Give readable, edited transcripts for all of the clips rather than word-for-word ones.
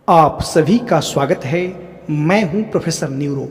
आप सभी का स्वागत है। मैं हूं प्रोफेसर न्यूरो।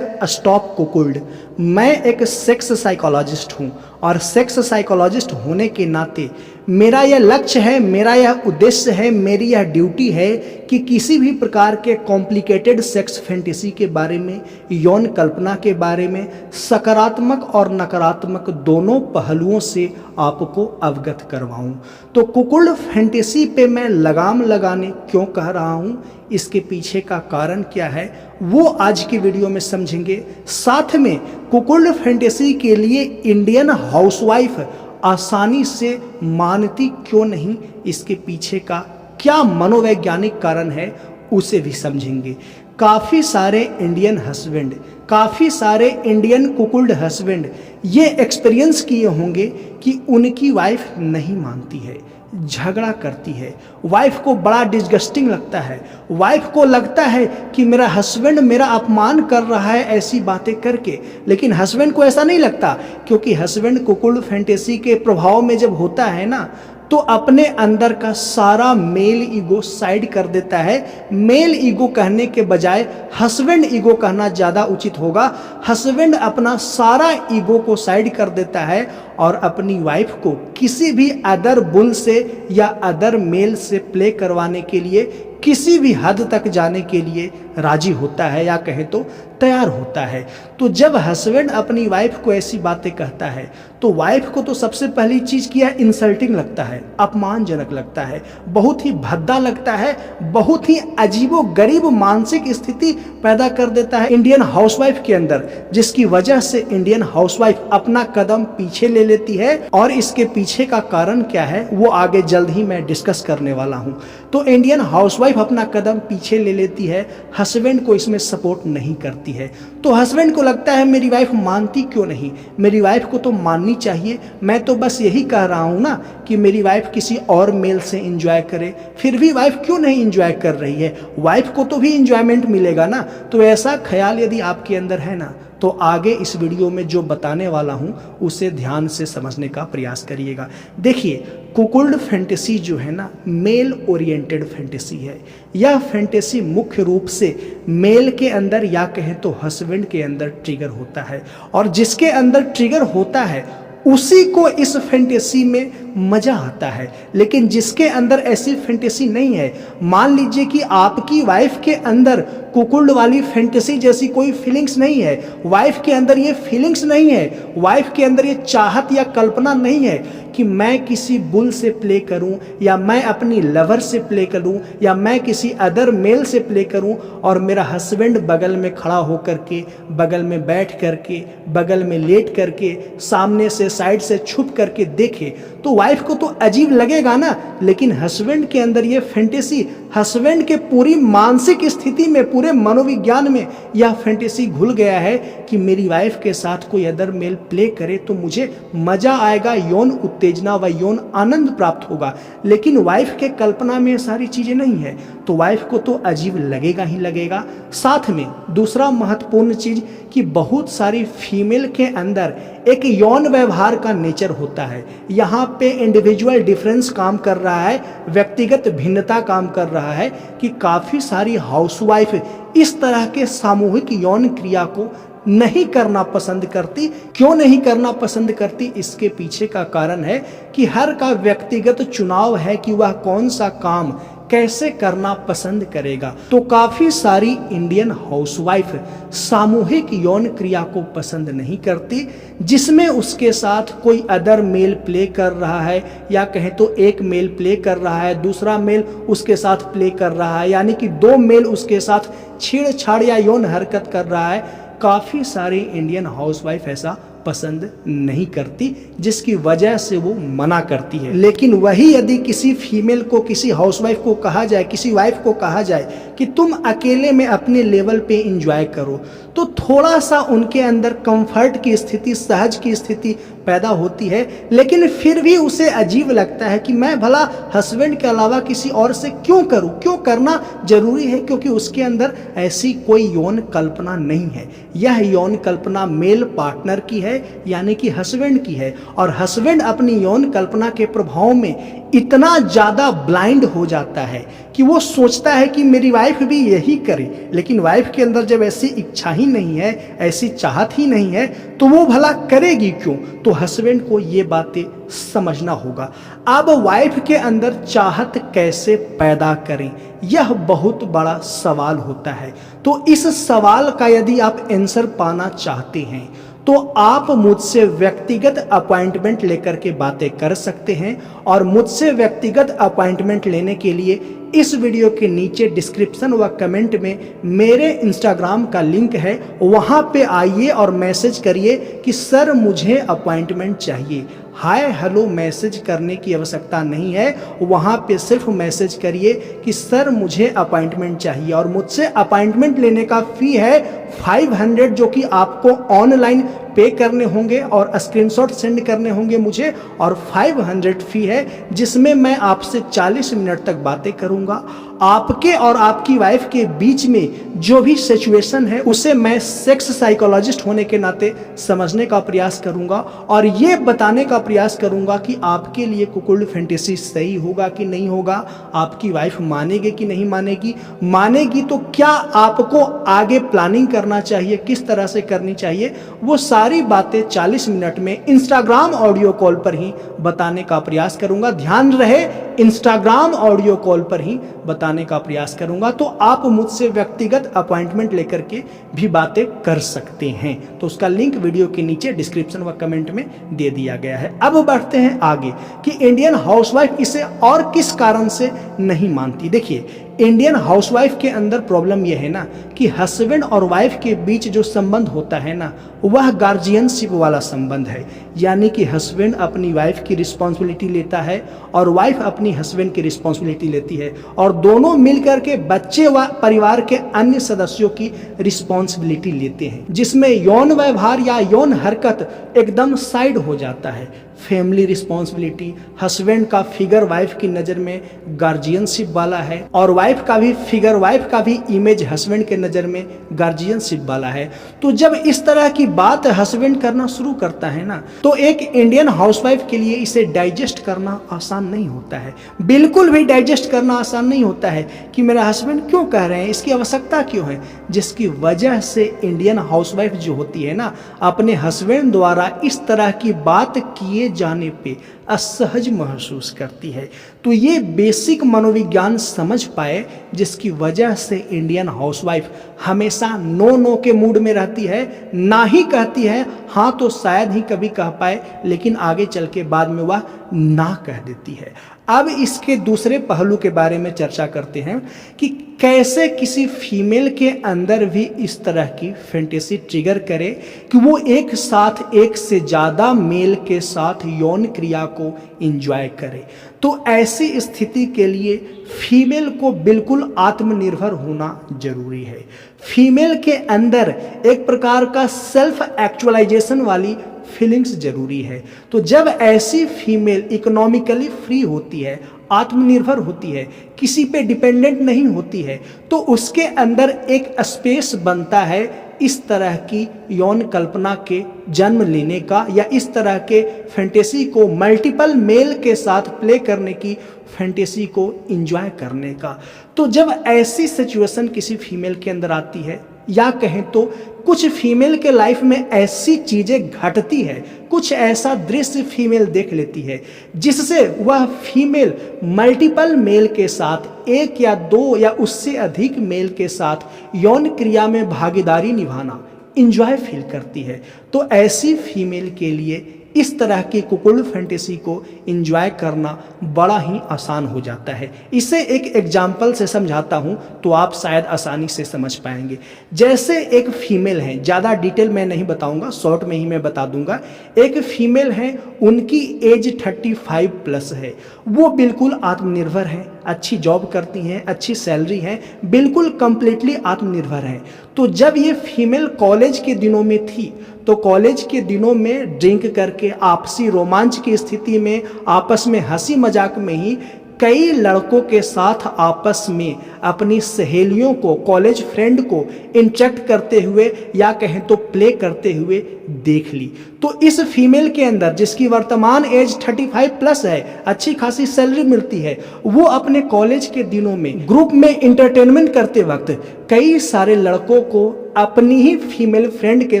#स्टॉप कुकुल्ड। मैं एक सेक्स साइकोलॉजिस्ट हूं और सेक्स साइकोलॉजिस्ट होने के नाते मेरा यह लक्ष्य है, मेरा यह उद्देश्य है, मेरी यह ड्यूटी है कि किसी भी प्रकार के कॉम्प्लिकेटेड सेक्स फैंटेसी के बारे में, यौन कल्पना के बारे में सकारात्मक और नकारात्मक दोनों पहलुओं से आपको अवगत करवाऊं। तो कुकुल्ड फैंटेसी पे मैं लगाम लगाने क्यों कह रहा हूं, इसके पीछे का कारण क्या है, वो आज की वीडियो में समझेंगे। साथ में कुकुल्ड फैंटेसी के लिए इंडियन हाउसवाइफ आसानी से मानती क्यों नहीं, इसके पीछे का क्या मनोवैज्ञानिक कारण है, उसे भी समझेंगे। काफ़ी सारे इंडियन हस्बैंड, काफ़ी सारे इंडियन कुकुल्ड हस्बैंड ये एक्सपीरियंस किए होंगे कि उनकी वाइफ नहीं मानती है, झगड़ा करती है, वाइफ को बड़ा डिस्गस्टिंग लगता है, वाइफ को लगता है कि मेरा हस्बैंड मेरा अपमान कर रहा है ऐसी बातें करके। लेकिन हस्बैंड को ऐसा नहीं लगता, क्योंकि हस्बैंड कुकुल्ड फैंटेसी के प्रभाव में जब होता है ना, तो अपने अंदर का सारा मेल ईगो साइड कर देता है। मेल ईगो कहने के बजाय हस्बैंड ईगो कहना ज़्यादा उचित होगा। हस्बैंड अपना सारा ईगो को साइड कर देता है और अपनी वाइफ को किसी भी अदर बुल से या अदर मेल से प्ले करवाने के लिए, किसी भी हद तक जाने के लिए राजी होता है, या कहे तो तैयार होता है। तो जब हस्बैंड अपनी वाइफ को ऐसी बातें कहता है तो वाइफ को तो सबसे पहली चीज़ क्या है, इंसल्टिंग लगता है, अपमानजनक लगता है, बहुत ही भद्दा लगता है, बहुत ही अजीबो गरीब मानसिक स्थिति पैदा कर देता है इंडियन हाउसवाइफ के अंदर, जिसकी वजह से इंडियन हाउसवाइफ अपना कदम पीछे ले लेती है। और इसके पीछे का कारण क्या है वो आगे जल्द ही मैं डिस्कस करने वाला हूँ। तो इंडियन हाउसवाइफ अपना कदम पीछे ले लेती है, हस्बैंड को इसमें सपोर्ट नहीं करती है। तो हस्बैंड को लगता है मेरी वाइफ मानती क्यों नहीं, मेरी वाइफ को तो माननी चाहिए, मैं तो बस यही कह रहा हूँ ना कि मेरी वाइफ किसी और मेल से एंजॉय करे, फिर भी वाइफ क्यों नहीं एंजॉय कर रही है, वाइफ को तो भी एंजॉयमेंट मिलेगा ना। तो ऐसा ख्याल यदि आपके अंदर है ना, तो आगे इस वीडियो में जो बताने वाला हूं उसे ध्यान से समझने का प्रयास करिएगा। देखिए, कुकुल्ड फैंटेसी जो है ना, मेल ओरिएंटेड फैंटेसी है। यह फैंटेसी मुख्य रूप से मेल के अंदर या कहें तो हस्बैंड के अंदर ट्रिगर होता है, और जिसके अंदर ट्रिगर होता है उसी को इस फैंटेसी में मजा आता है। लेकिन जिसके अंदर ऐसी फैंटेसी नहीं है, मान लीजिए कि आपकी वाइफ के अंदर कुकुल्ड वाली फैंटेसी जैसी कोई फीलिंग्स नहीं है, वाइफ के अंदर ये फीलिंग्स नहीं है, वाइफ के अंदर ये चाहत या कल्पना नहीं है कि मैं किसी बुल से प्ले करूं, या मैं अपनी लवर से प्ले करूं, या मैं किसी अदर मेल से प्ले करूं, और मेरा हस्बैंड बगल में खड़ा होकर के, बगल में बैठ करके, बगल में लेट करके, सामने से साइड से छुप करके देखे, तो वाइफ को तो अजीब लगेगा ना। लेकिन हस्बैंड के अंदर ये फैंटेसी, हस्बैंड के पूरी मानसिक स्थिति में, पूरे मनोविज्ञान में यह फैंटेसी घुल गया है कि मेरी वाइफ के साथ कोई अदर मेल प्ले करे तो मुझे मजा आएगा, यौन उत्तेजना व यौन आनंद प्राप्त होगा। लेकिन वाइफ के कल्पना में ये सारी चीजें नहीं है, तो वाइफ को तो अजीब लगेगा ही लगेगा। साथ में दूसरा महत्वपूर्ण चीज कि बहुत सारी फीमेल के अंदर एक यौन व्यवहार का नेचर होता है। यहाँ पे इंडिविजुअल डिफरेंस काम कर रहा है, व्यक्तिगत भिन्नता काम कर रहा है कि काफ़ी सारी हाउसवाइफ इस तरह के सामूहिक यौन क्रिया को नहीं करना पसंद करती। क्यों नहीं करना पसंद करती, इसके पीछे का कारण है कि हर का व्यक्तिगत चुनाव है कि वह कौन सा काम कैसे करना पसंद करेगा। तो काफी सारी इंडियन हाउसवाइफ सामूहिक यौन क्रिया को पसंद नहीं करती, जिसमें उसके साथ कोई अदर मेल प्ले कर रहा है, या कहें तो एक मेल प्ले कर रहा है, दूसरा मेल उसके साथ प्ले कर रहा है, यानी कि दो मेल उसके साथ छेड़छाड़ या यौन हरकत कर रहा है। काफी सारी इंडियन हाउसवाइफ ऐसा पसंद नहीं करती, जिसकी वजह से वो मना करती है। लेकिन वही यदि किसी फीमेल को, किसी हाउसवाइफ को कहा जाए, किसी वाइफ को कहा जाए कि तुम अकेले में अपने लेवल पे एंजॉय करो, तो थोड़ा सा उनके अंदर कंफर्ट की स्थिति, सहज की स्थिति पैदा होती है। लेकिन फिर भी उसे अजीब लगता है कि मैं भला हस्बैंड के अलावा किसी और से क्यों करूं, क्यों करना जरूरी है, क्योंकि उसके अंदर ऐसी कोई यौन कल्पना नहीं है। यह यौन कल्पना मेल पार्टनर की है, यानी कि हस्बैंड की है, और हस्बैंड अपनी यौन कल्पना के प्रभाव में इतना ज़्यादा ब्लाइंड हो जाता है कि वो सोचता है कि मेरी वाइफ भी यही करे, लेकिन वाइफ के अंदर जब ऐसी इच्छा ही नहीं है, ऐसी चाहत ही नहीं है, तो वो भला करेगी क्यों? तो हस्बैंड को ये बातें समझना होगा। अब वाइफ के अंदर चाहत कैसे पैदा करें, यह बहुत बड़ा सवाल होता है। तो इस सवाल का यदि आप आंसर पाना चाहते हैं तो आप मुझसे व्यक्तिगत अपॉइंटमेंट लेकर के बातें कर सकते हैं। और मुझसे व्यक्तिगत अपॉइंटमेंट लेने के लिए इस वीडियो के नीचे डिस्क्रिप्शन व कमेंट में मेरे इंस्टाग्राम का लिंक है, वहां पे आइए और मैसेज करिए कि सर मुझे अपॉइंटमेंट चाहिए। हाय हेलो मैसेज करने की आवश्यकता नहीं है, वहाँ पे सिर्फ मैसेज करिए कि सर मुझे अपॉइंटमेंट चाहिए। और मुझसे अपॉइंटमेंट लेने का फ़ी है 500, जो कि आपको ऑनलाइन पे करने होंगे और स्क्रीनशॉट सेंड करने होंगे मुझे, और 500 फ़ी है जिसमें मैं आपसे 40 मिनट तक बातें करूंगा। आपके और आपकी वाइफ के बीच में जो भी सिचुएशन है उसे मैं सेक्स साइकोलॉजिस्ट होने के नाते समझने का प्रयास करूंगा और ये बताने का प्रयास करूंगा कि आपके लिए कुकुल्ड फैंटेसी सही होगा कि नहीं होगा, आपकी वाइफ मानेगी कि नहीं मानेगी, मानेगी तो क्या आपको आगे प्लानिंग करना चाहिए, किस तरह से करनी चाहिए, वो सारी बातें 40 मिनट में इंस्टाग्राम ऑडियो कॉल पर ही बताने का प्रयास करूंगा। ध्यान रहे, इंस्टाग्राम ऑडियो कॉल पर ही बताने का प्रयास करूंगा। तो आप मुझसे व्यक्तिगत अपॉइंटमेंट लेकर के भी बातें कर सकते हैं, तो उसका लिंक वीडियो के नीचे डिस्क्रिप्शन व कमेंट में दे दिया गया है। अब बढ़ते हैं आगे कि इंडियन हाउसवाइफ इसे और किस कारण से नहीं मानती। देखिए, इंडियन हाउसवाइफ के अंदर प्रॉब्लम यह है ना कि हस्बैंड और वाइफ के बीच जो संबंध होता है ना, वह गार्जियनशिप वाला संबंध है। यानी कि हस्बैंड अपनी वाइफ की रिस्पॉन्सिबिलिटी लेता है और वाइफ अपनी हस्बैंड की रिस्पॉन्सिबिलिटी लेती है, और दोनों मिलकर के बच्चे व परिवार के अन्य सदस्यों की रिस्पॉन्सिबिलिटी लेते हैं, जिसमें यौन व्यवहार या यौन हरकत एकदम साइड हो जाता है। फैमिली रिस्पॉन्सिबिलिटी, हस्बैंड का फिगर वाइफ की नज़र में गार्जियनशिप वाला है, और वाइफ का भी फिगर, वाइफ का भी इमेज हस्बैंड के नज़र में गार्जियनशिप वाला है। तो जब इस तरह की बात हस्बैंड करना शुरू करता है ना, तो एक इंडियन हाउसवाइफ के लिए इसे डाइजेस्ट करना आसान नहीं होता है। बिल्कुल भी डाइजेस्ट करना आसान नहीं होता है कि मेरा हस्बैंड क्यों कह रहे हैं, इसकी आवश्यकता क्यों है, जिसकी वजह से इंडियन हाउसवाइफ जो होती है ना, अपने हस्बैंड द्वारा इस तरह की बात किए जाने पे असहज महसूस करती है। तो ये बेसिक मनोविज्ञान समझ पाए, जिसकी वजह से इंडियन हाउसवाइफ हमेशा नो नो के मूड में रहती है, ना ही कहती है, हाँ तो शायद ही कभी कह पाए, लेकिन आगे चल के बाद में वह ना कह देती है। अब इसके दूसरे पहलू के बारे में चर्चा करते हैं कि कैसे किसी फीमेल के अंदर भी इस तरह की फैंटेसी ट्रिगर करे कि वो एक साथ एक से ज़्यादा मेल के साथ यौन क्रिया को एंजॉय करे। तो ऐसी स्थिति के लिए फीमेल को बिल्कुल आत्मनिर्भर होना जरूरी है। फीमेल के अंदर एक प्रकार का सेल्फ एक्चुअलाइजेशन वाली फीलिंग्स जरूरी है। तो जब ऐसी फीमेल इकोनॉमिकली फ्री होती है, आत्मनिर्भर होती है, किसी पे डिपेंडेंट नहीं होती है, तो उसके अंदर एक स्पेस बनता है इस तरह की यौन कल्पना के जन्म लेने का, या इस तरह के फैंटेसी को मल्टीपल मेल के साथ प्ले करने की फैंटेसी को एंजॉय करने का। तो जब ऐसी सिचुएशन किसी फीमेल के अंदर आती है, या कहें तो कुछ फीमेल के लाइफ में ऐसी चीज़ें घटती है, कुछ ऐसा दृश्य फीमेल देख लेती है जिससे वह फीमेल मल्टीपल मेल के साथ, एक या दो या उससे अधिक मेल के साथ यौन क्रिया में भागीदारी निभाना इंजॉय फील करती है। तो ऐसी फीमेल के लिए इस तरह की कुकुल्ड फैंटेसी को एंजॉय करना बड़ा ही आसान हो जाता है। इसे एक एग्जाम्पल से समझाता हूँ तो आप शायद आसानी से समझ पाएंगे। जैसे एक फीमेल है, ज़्यादा डिटेल मैं नहीं बताऊँगा, शॉर्ट में ही मैं बता दूँगा। एक फीमेल है, उनकी एज 35 प्लस है, वो बिल्कुल आत्मनिर्भर है, अच्छी जॉब करती हैं, अच्छी सैलरी है, बिल्कुल कंप्लीटली आत्मनिर्भर है। तो जब ये फीमेल कॉलेज के दिनों में थी, तो कॉलेज के दिनों में ड्रिंक करके आपसी रोमांच की स्थिति में, आपस में हंसी मजाक में ही कई लड़कों के साथ आपस में अपनी सहेलियों को, कॉलेज फ्रेंड को इंटरेक्ट करते हुए या कहें तो प्ले करते हुए देख ली। तो इस फीमेल के अंदर, जिसकी वर्तमान एज 35 प्लस है, अच्छी खासी सैलरी मिलती है, वो अपने कॉलेज के दिनों में ग्रुप में इंटरटेनमेंट करते वक्त कई सारे लड़कों को अपनी ही फीमेल फ्रेंड के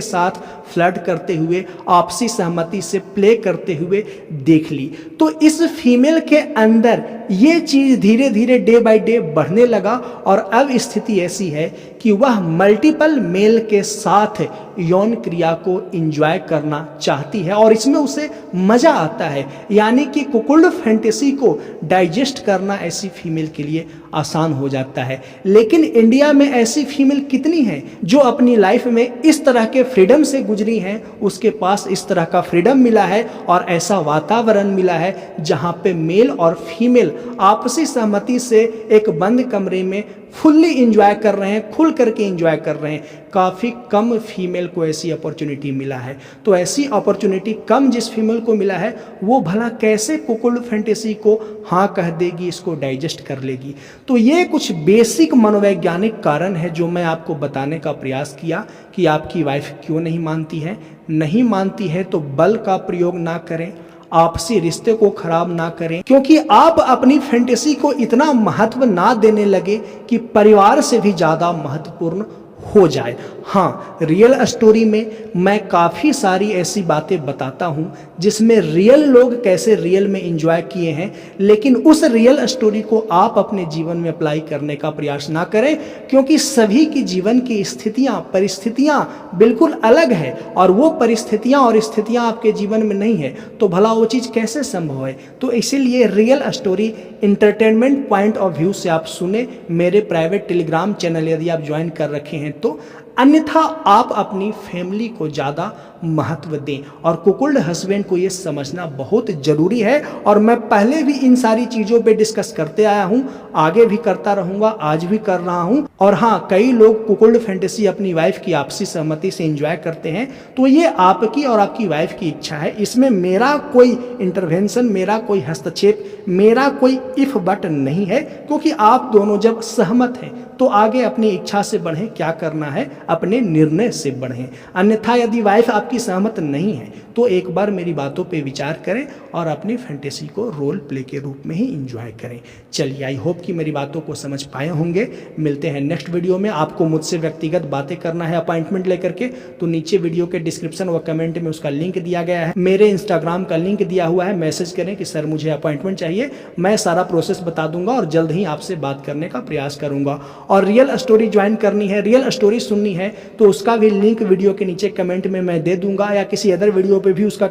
साथ फ्लर्ट करते हुए, आपसी सहमति से प्ले करते हुए देख ली। तो इस फीमेल के अंदर ये चीज़ धीरे धीरे डे बाय डे बढ़ने लगा और अब स्थिति ऐसी है कि वह मल्टीपल मेल के साथ यौन क्रिया को एंजॉय करना चाहती है और इसमें उसे मज़ा आता है। यानी कि कुकुल्ड फैंटेसी को डाइजेस्ट करना ऐसी फीमेल के लिए आसान हो जाता है। लेकिन इंडिया में ऐसी फीमेल कितनी हैं जो अपनी लाइफ में इस तरह के फ्रीडम से गुजरी हैं, उसके पास इस तरह का फ्रीडम मिला है और ऐसा वातावरण मिला है जहां पे मेल और फीमेल आपसी सहमति से एक बंद कमरे में फुल्ली इंजॉय कर रहे हैं, खुल करके इंजॉय कर रहे हैं। काफ़ी कम फीमेल को ऐसी अपॉर्चुनिटी मिला है। तो ऐसी अपॉर्चुनिटी कम जिस फीमेल को मिला है वो भला कैसे कुकुल्ड फैंटेसी को हाँ कह देगी, इसको डाइजेस्ट कर लेगी। तो ये कुछ बेसिक मनोवैज्ञानिक कारण है जो मैं आपको बताने का प्रयास किया कि आपकी वाइफ क्यों नहीं मानती है। नहीं मानती है तो बल का प्रयोग ना करें, आपसी रिश्ते को खराब ना करें, क्योंकि आप अपनी फैंटेसी को इतना महत्व ना देने लगे कि परिवार से भी ज़्यादा महत्वपूर्ण हो जाए। हाँ, रियल स्टोरी में मैं काफ़ी सारी ऐसी बातें बताता हूँ जिसमें रियल लोग कैसे रियल में एंजॉय किए हैं, लेकिन उस रियल स्टोरी को आप अपने जीवन में अप्लाई करने का प्रयास ना करें, क्योंकि सभी की जीवन की स्थितियाँ, परिस्थितियाँ बिल्कुल अलग है और वो परिस्थितियाँ और स्थितियाँ आपके जीवन में नहीं है, तो भला वो चीज़ कैसे संभव है। तो इसीलिए real story entertainment point of view से आप सुने। मेरे प्राइवेट टेलीग्राम चैनल यदि आप ज्वाइन कर रखे हैं तो, अन्यथा आप अपनी फैमिली को ज़्यादा महत्व दें। और कुकुल्ड हस्बैंड को ये समझना बहुत ज़रूरी है और मैं पहले भी इन सारी चीज़ों पे डिस्कस करते आया हूँ, आगे भी करता रहूँगा, आज भी कर रहा हूँ। और हाँ, कई लोग कुकुल्ड फैंटेसी अपनी वाइफ की आपसी सहमति से एंजॉय करते हैं, तो ये आपकी और आपकी वाइफ की इच्छा है। इसमें मेरा कोई इंटरवेंशन, मेरा कोई हस्तक्षेप, मेरा कोई इफ बट नहीं है, क्योंकि आप दोनों जब सहमत हैं तो आगे अपनी इच्छा से बढ़ें, क्या करना है अपने निर्णय से बढ़ें। अन्यथा यदि वाइफ आपकी सहमत नहीं है तो एक बार मेरी बातों पे विचार करें और अपनी फैंटेसी को रोल प्ले के रूप में ही एंजॉय करें। चलिए, आई होप कि मेरी बातों को समझ पाए होंगे। मिलते हैं नेक्स्ट वीडियो में। आपको मुझसे व्यक्तिगत बातें करना है अपॉइंटमेंट लेकर के, तो नीचे वीडियो के डिस्क्रिप्शन व कमेंट में उसका लिंक दिया गया है, मेरे इंस्टाग्राम का लिंक दिया हुआ है। मैसेज करें कि सर मुझे अपॉइंटमेंट चाहिए, मैं सारा प्रोसेस बता दूंगा और जल्द ही आपसे बात करने का प्रयास करूंगा। और रियल स्टोरी ज्वाइन करनी है, रियल स्टोरी सुननी है, तो उसका भी लिंक वीडियो के नीचे कमेंट में मैं दे दूंगा, या किसी अदर वीडियो पे भी उसका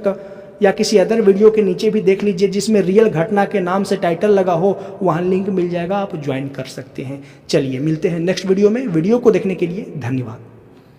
या किसी अदर वीडियो के नीचे भी देख लीजिए जिसमें रियल घटना के नाम से टाइटल लगा हो, वहाँ लिंक मिल जाएगा, आप ज्वाइन कर सकते हैं। चलिए, मिलते हैं नेक्स्ट वीडियो में। वीडियो को देखने के लिए धन्यवाद।